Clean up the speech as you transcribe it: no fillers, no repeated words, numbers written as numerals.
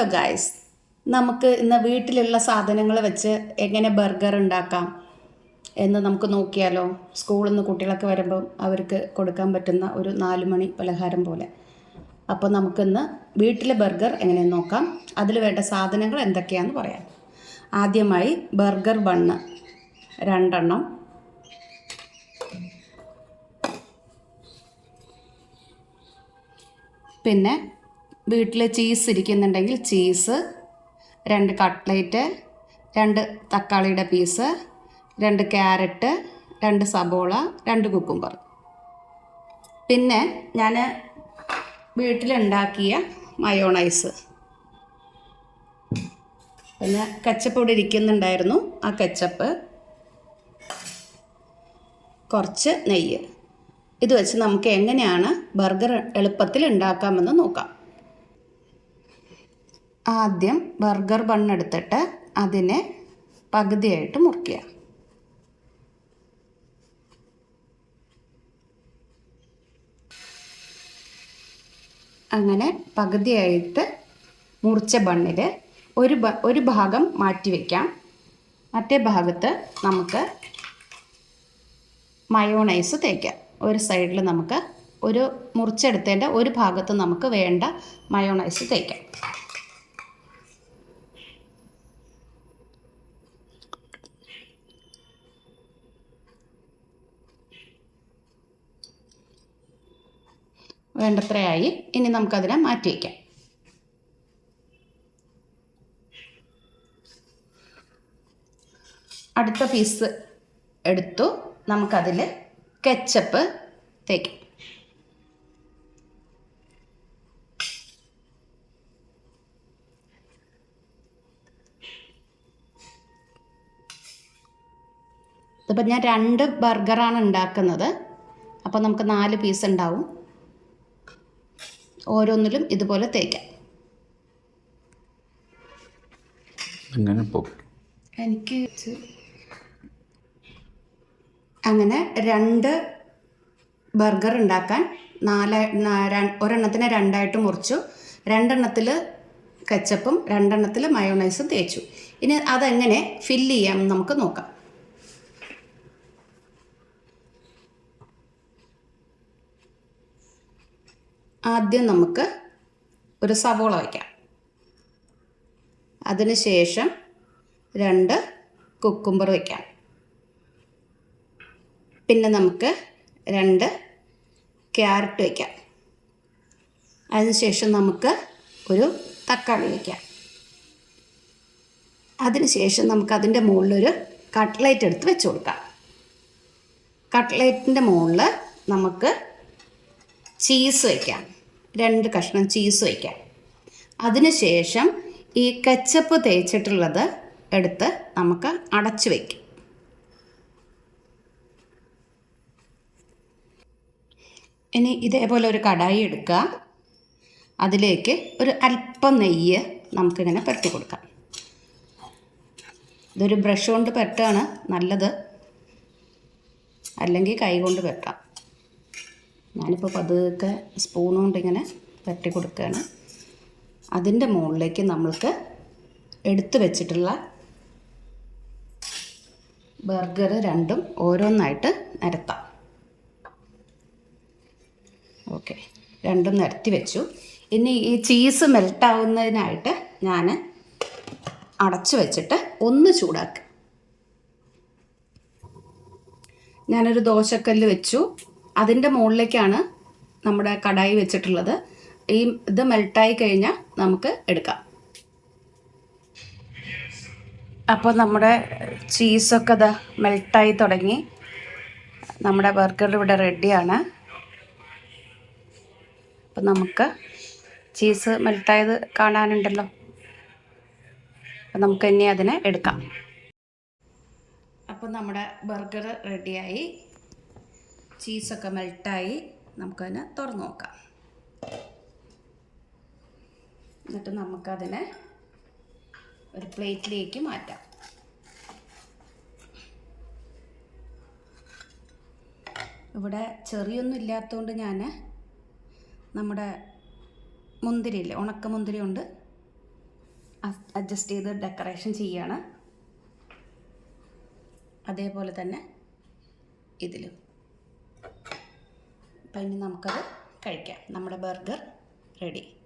Hello guys, നമുക്ക് ഇന്ന് വീട്ടിലുള്ള സാധനങ്ങൾ വെച്ച് എങ്ങനെ ബർഗർ ഉണ്ടാക്കാം എന്ന് നമുക്ക് നോക്കിയാലോ. സ്കൂളിൽ നിന്ന് കുട്ടികളൊക്കെ വരുമ്പം അവർക്ക് കൊടുക്കാൻ പറ്റുന്ന ഒരു 4 മണി പലഹാരം പോലെ. അപ്പോൾ നമുക്കിന്ന് വീട്ടിലെ ബർഗർ എങ്ങനെയെന്ന് നോക്കാം. അതിൽ വേണ്ട സാധനങ്ങൾ എന്തൊക്കെയാണെന്ന് പറയാം. ആദ്യമായി ബർഗർ ബണ്ണ് 2 എണ്ണം, പിന്നെ വീട്ടിൽ ചീസ് ഇരിക്കുന്നുണ്ടെങ്കിൽ ചീസ്, 2 കട്ട്ലേറ്റ്, 2 തക്കാളിയുടെ പീസ്, 2 ക്യാരറ്റ്, 2 സബോള, 2 കുക്കുംബർ. പിന്നെ ഞാൻ വീട്ടിലുണ്ടാക്കിയ മയോണൈസ്, പിന്നെ കെച്ചപ്പ് ഇവിടെ ഇരിക്കുന്നുണ്ടായിരുന്നു, ആ കെച്ചപ്പ്, കുറച്ച് നെയ്യ്. ഇത് വെച്ച് നമുക്ക് എങ്ങനെയാണ് ബർഗർ എളുപ്പത്തിൽ ഉണ്ടാക്കാമെന്ന് നോക്കാം. ആദ്യം ബർഗർ ബണ്ണെടുത്തിട്ട് അതിനെ പകുതിയായിട്ട് മുറിക്കുക. അങ്ങനെ പകുതിയായിട്ട് മുറിച്ച ബണ്ണിൽ ഒരു ഭാഗം മാറ്റി വയ്ക്കാം. മറ്റേ ഭാഗത്ത് നമുക്ക് മയോണൈസ് തേക്കാം. ഒരു സൈഡിൽ നമുക്ക് ഒരു മുറിച്ചെടുത്തതിൻ്റെ ഒരു ഭാഗത്ത് നമുക്ക് വേണ്ട മയോണൈസ് തേക്കാം. വേണ്ടത്രയായി. ഇനി നമുക്കതിനെ മാറ്റി വയ്ക്കാം. അടുത്ത പീസ് എടുത്തു. നമുക്കതിൽ കെച്ചപ്പ് തേക്കാം. ഇതിപ്പോൾ ഞാൻ 2 ബർഗറാണ് ഉണ്ടാക്കുന്നത്. അപ്പോൾ നമുക്ക് 4 പീസ് ഉണ്ടാവും. ഓരോന്നിലും ഇതുപോലെ തേക്കാം. അങ്ങനെ 2 ബർഗർ ഉണ്ടാക്കാൻ ഒരെണ്ണത്തിനെ 2ആയിട്ട് മുറിച്ചു. 2 എണ്ണത്തിൽ കെച്ചപ്പും 2 എണ്ണത്തിൽ മയോണൈസും തേച്ചു. ഇനി അതെങ്ങനെ ഫില്ല് ചെയ്യാം നമുക്ക് നോക്കാം. ആദ്യം നമുക്ക് ഒരു സവോള വയ്ക്കാം. അതിനുശേഷം 2 കുക്കുംബർ വയ്ക്കാം. പിന്നെ നമുക്ക് 2 ക്യാരറ്റ് വയ്ക്കാം. അതിനുശേഷം നമുക്ക് ഒരു തക്കാളി വയ്ക്കാം. അതിനുശേഷം നമുക്ക് അതിൻ്റെ മുകളിലൊരു കട്ട്ലേറ്റ് എടുത്ത് വെച്ച് കൊടുക്കാം. കട്ട്ലേറ്റിൻ്റെ മുകളിൽ നമുക്ക് ചീസ് വയ്ക്കാം. 2 കഷ്ണം ചീസ് വയ്ക്കാം. അതിനുശേഷം ഈ കെച്ചപ്പ് തേച്ചിട്ടുള്ളത് എടുത്ത് നമുക്ക് അടച്ചു വയ്ക്കാം. ഇനി ഇതേപോലെ ഒരു കടായി എടുക്കുക. അതിലേക്ക് ഒരു അല്പം നെയ്യ് നമുക്കിങ്ങനെ പുരട്ടി കൊടുക്കാം. ഇതൊരു ബ്രഷ് കൊണ്ട് പുരട്ടുകയാണ് നല്ലത്, അല്ലെങ്കിൽ കൈ കൊണ്ട് പുരട്ടാം. ഞാനിപ്പോൾ പതുക്കെ സ്പൂൺ കൊണ്ട് ഇങ്ങനെ പുരട്ടി കൊടുക്കുകയാണ്. അതിൻ്റെ മുകളിലേക്ക് നമ്മൾക്ക് എടുത്തു വെച്ചിട്ടുള്ള ബർഗർ 2ഉം ഓരോന്നായിട്ട് നിരത്താം. ഓക്കെ, 2ഉം നിരത്തി വെച്ചു. ഇനി ഈ ചീസ് മെൽട്ടാവുന്നതിനായിട്ട് ഞാൻ അടച്ചു വെച്ചിട്ട് ഒന്ന് ചൂടാക്കുക. ഞാനൊരു ദോശക്കല്ല് വെച്ചു. അതിൻ്റെ മുകളിലേക്കാണ് നമ്മുടെ കടായി വെച്ചിട്ടുള്ളത്. ഇത് മെൽട്ടായി കഴിഞ്ഞാൽ നമുക്ക് എടുക്കാം. അപ്പോൾ നമ്മുടെ ചീസൊക്കെ ഇത് മെൽട്ടായി തുടങ്ങി. നമ്മുടെ ബർഗർ ഇവിടെ റെഡിയാണ്. അപ്പം നമുക്ക് ചീസ് മെൽട്ടായത് കാണാനുണ്ടല്ലോ. അപ്പം നമുക്ക് ഇനി അതിനെ എടുക്കാം. അപ്പം നമ്മുടെ ബർഗർ റെഡിയായി, ചീസൊക്കെ മെൽട്ടായി. നമുക്കതിനെ തുറന്ന് നോക്കാം. എന്നിട്ട് നമുക്കതിനെ ഒരു പ്ലേറ്റിലേക്ക് മാറ്റാം. ഇവിടെ ചെറിയൊന്നും ഇല്ലാത്തതുകൊണ്ട് ഞാൻ നമ്മുടെ മുന്തിരിയില്ലേ, ഉണക്കമുന്തിരി കൊണ്ട് അഡ്ജസ്റ്റ് ചെയ്ത് ഡെക്കറേഷൻ ചെയ്യാണ്. അതേപോലെ തന്നെ ഇതിലും. അപ്പം ഇനി നമുക്കത് കഴിക്കാം. നമ്മുടെ ബർഗർ റെഡി.